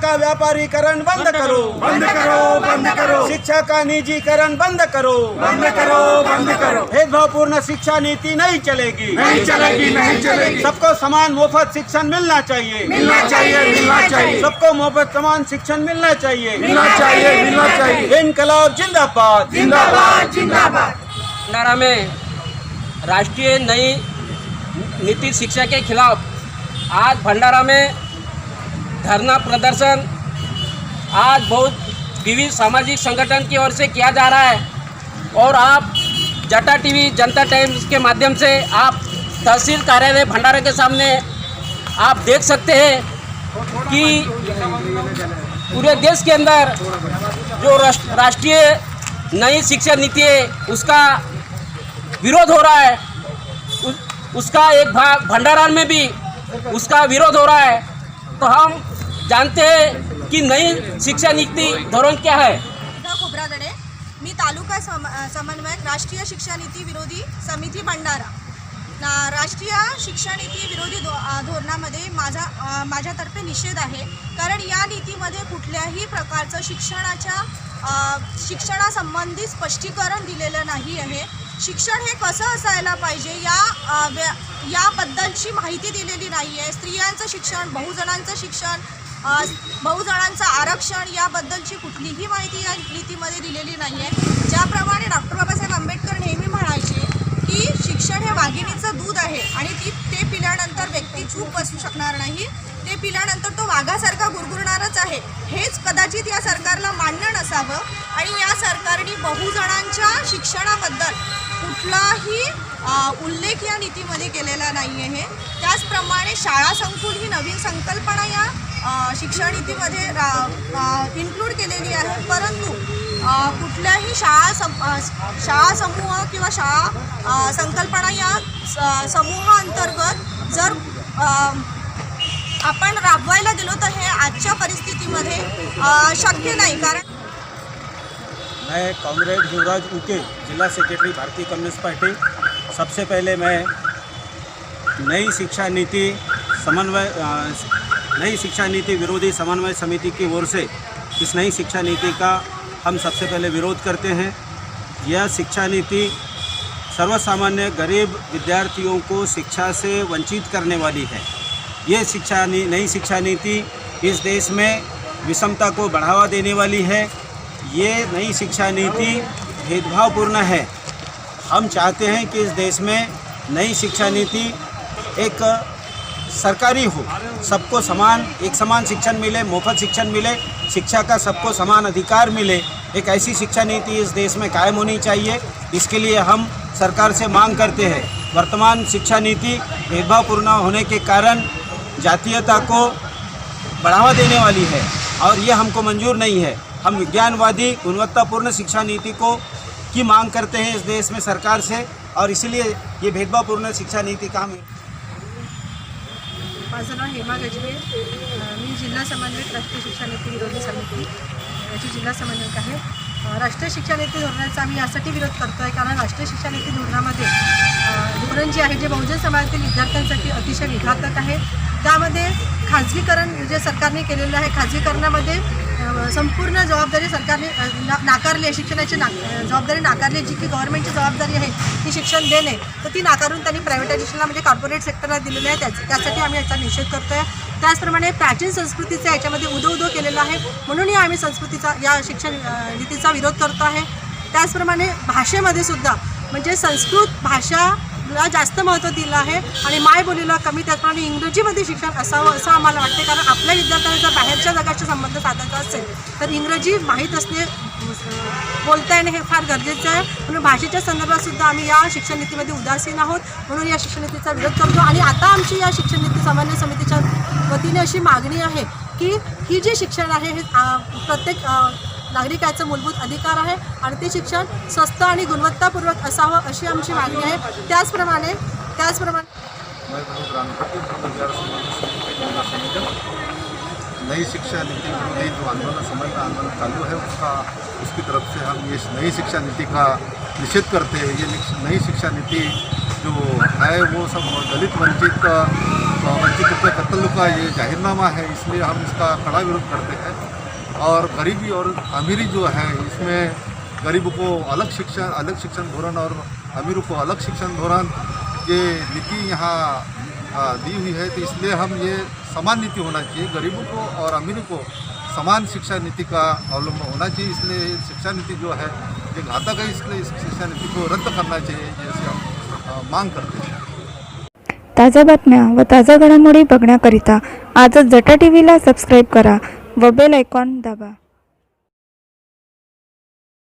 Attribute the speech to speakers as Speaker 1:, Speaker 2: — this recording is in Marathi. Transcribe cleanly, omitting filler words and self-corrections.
Speaker 1: का व्यापारीकरण बंद करो,
Speaker 2: बंद करो, बंद करो,
Speaker 1: शिक्षा का निजीकरण बंद करो,
Speaker 2: बंद करो, बंद करो।
Speaker 1: भेदभावपूर्ण शिक्षा नीति नहीं चलेगी,
Speaker 2: नहीं चलेगी, नहीं चलेगी।
Speaker 1: सबको समान मुफ्त शिक्षण मिलना चाहिए,
Speaker 2: मिलना चाहिए, मिलना चाहिए,
Speaker 1: सबको मुफ्त समान शिक्षण मिलना चाहिए,
Speaker 2: मिलना चाहिए, मिलना चाहिए।
Speaker 1: इनकलाब जिंदाबाद,
Speaker 2: जिंदाबाद, जिंदाबाद।
Speaker 3: भंडारा में राष्ट्रीय नई नीति शिक्षा के खिलाफ आज भंडारा में धरना प्रदर्शन आज बहुत विविध सामाजिक संगठन की ओर से किया जा रहा है। और आप जटा टीवी जनता टाइम्स के माध्यम से आप तहसील कार्यालय भंडारा के सामने आप देख सकते हैं कि पूरे देश के अंदर जो राष्ट्रीय नई शिक्षा नीति है उसका विरोध हो रहा है। उसका एक भाग भंडारा में भी उसका विरोध हो रहा है। तो हम जानते हैं कि नई शिक्षा नीति धोरण क्या है।
Speaker 4: खोब्रागडे, मी तालुका समन्वयक राष्ट्रीय शिक्षा नीती विरोधी समिती भंडारा। राष्ट्रीय शिक्षा नीती विरोधी धोरणामध्ये माझ्यातर्फे निषेध आहे, कारण या नीतीमध्ये कुठल्याही प्रकारचं शिक्षणासंबंधी स्पष्टीकरण दिलेलं नाही आहे। शिक्षण हे कसं असायला पाहिजे याबद्दलची माहिती दिलेली नाही आहे। स्त्रियांचं शिक्षण, बहुजनांचं शिक्षण, बहुजनांचं आरक्षण याबद्दलची कुठलीही माहिती या नीतीमध्ये दिलेली नाही आहे। ज्याप्रमाणे डॉक्टर बाबासाहेब आंबेडकर नेहमी म्हणायचे की शिक्षण हे वाघिणीचं दूध आहे आणि ते पिल्यानंतर व्यक्ती चूप बसू शकणार नाही, ते पिल्यानंतर तो वाघासारखा गुरगुरणारच आहे। हेच कदाचित या सरकारला मान्य नसावं आणि या सरकारने बहुजनांच्या शिक्षणाबद्दल कुठलाही उल्लेख या नीतीमध्ये केलेला नाही आहे। त्याचप्रमाणे शाळा संकुल ही नवीन संकल्पना या शिक्षण नीतीमध्ये इन्क्लूड केलेली आहे, परंतु कुठल्याही शाळा समूह किंवा शाळा संकल्पना या समूहाअंतर्गत जर आपण राबवायला गेलो तर हे आजच्या परिस्थितीमध्ये शक्य नाही। कारण
Speaker 1: मैं कॉमरेड युवराज उके, जिला सेक्रेटरी भारतीय कम्युनिस्ट पार्टी। सबसे पहले मैं नई शिक्षा नीति विरोधी समन्वय समिति की ओर से इस नई शिक्षा नीति का हम सबसे पहले विरोध करते हैं। यह शिक्षा नीति सर्वसामान्य गरीब विद्यार्थियों को शिक्षा से वंचित करने वाली है। ये नई शिक्षा नीति इस देश में विषमता को बढ़ावा देने वाली है। ये नई शिक्षा नीति भेदभावपूर्ण है। हम चाहते हैं कि इस देश में नई शिक्षा नीति एक सरकारी हो, सबको एक समान शिक्षण मिले, मुफ्त शिक्षण मिले, शिक्षा का सबको समान अधिकार मिले। एक ऐसी शिक्षा नीति इस देश में कायम होनी चाहिए। इसके लिए हम सरकार से मांग करते हैं। वर्तमान शिक्षा नीति भेदभावपूर्ण होने के कारण जातीयता को बढ़ावा देने वाली है और ये हमको मंजूर नहीं है। हम विज्ञानवादी गुणवत्तापूर्ण शिक्षा नीति की मांग करते हैं इस देश में सरकार से, और इसलिए ये भेदभावपूर्ण शिक्षा नीति का हम।
Speaker 5: माझं नाव हेमा गजबे, मी जिल्हा समन्वयक राष्ट्रीय शिक्षा नीती विरोधी समिती याची जिल्हा समन्वयक आहे। राष्ट्रीय शिक्षा नीती धोरणाचा आम्ही यासाठी विरोध करतो आहे कारण राष्ट्रीय शिक्षा नीती धोरणामध्ये धोरण जे आहे जे बहुजन समाजातील विद्यार्थ्यांसाठी अतिशय विघातक आहे। त्यामध्ये खाजगीकरण जे सरकारने केलेलं आहे, खाजगीकरणामध्ये संपूर्ण जबाबदारी सरकारने नाकारली आहे। शिक्षणाची जबाबदारी नाकारली, जी की गव्हर्नमेंटची जबाबदारी आहे ती शिक्षण देणे, तर ती नाकारून त्यांनी प्रायव्हेटायझेशनला म्हणजे कॉर्पोरेट सेक्टरला दिलेलं आहे। त्यासाठी आम्ही याचा निषेध करतो आहे। त्याचप्रमाणे प्राचीन संस्कृतीचा याच्यामध्ये उदो केलेला आहे, म्हणूनही आम्ही संस्कृतीचा या शिक्षण नीतीचा विरोध करतो आहे। त्याचप्रमाणे भाषेमध्ये सुद्धा म्हणजे संस्कृत भाषाला जास्त महत्त्व दिलं आहे आणि मायबोलीला कमी। त्याचप्रमाणे इंग्रजीमध्ये शिक्षण असावं असं आम्हाला वाटते, कारण आपल्या विद्यार्थ्यांना जर बाहेरच्या जगाशी संबंध साधायचा असेल तर इंग्रजी माहीत असणे, बोलता येणे हे फार गरजेचं आहे। म्हणून भाषेच्या संदर्भात सुद्धा आम्ही या शिक्षण नीतीमध्ये उदासीन आहोत, म्हणून या शिक्षण नीतीचा विरोध करतो। आणि आता आमची या शिक्षण नीती समन्वय समितीच्या वतीने अशी मागणी आहे की ही जी शिक्षण आहे हे प्रत्येक नागरिकाचा मूलभूत अधिकार आहे आणि ते शिक्षण स्वस्त आणि गुणवत्तापूर्वक असावं अशी आमची मागणी आहे। त्याचप्रमाणे
Speaker 6: नई शिक्षा नीति विरोधी जो आंदोलन समन्वय आंदोलन चालू है उसकी तरफ से हम ये नई शिक्षा नीति का निषेध करते हैं। ये नई शिक्षा नीति जो है वो सब दलित वंचित वंचितों के कत्ल का ये जाहिरनामा है, इसलिए हम इसका कड़ा विरोध करते हैं। और गरीबी और अमीरी जो है, इसमें गरीबों को अलग शिक्षण धोरण और अमीरों को अलग शिक्षण धोरण ये नीति यहाँ दी हुई है। तो इसलिए हम ये समान नीति होना चाहिए, गरीबों को और अमीरों को समान शिक्षा नीति का अवलंबन होना चाहिए। इसलिए शिक्षा नीति जो है ये घातक है, इसलिए इस शिक्षा नीति को रद्द करना चाहिए, जैसे हम मांग करते हैं।
Speaker 7: ताज्या बातम्या व ताज्या घडामोडी बघण्याकरिता आजच जटा टीव्हीला सबस्क्राईब करा व बेल आयकॉन दाबा.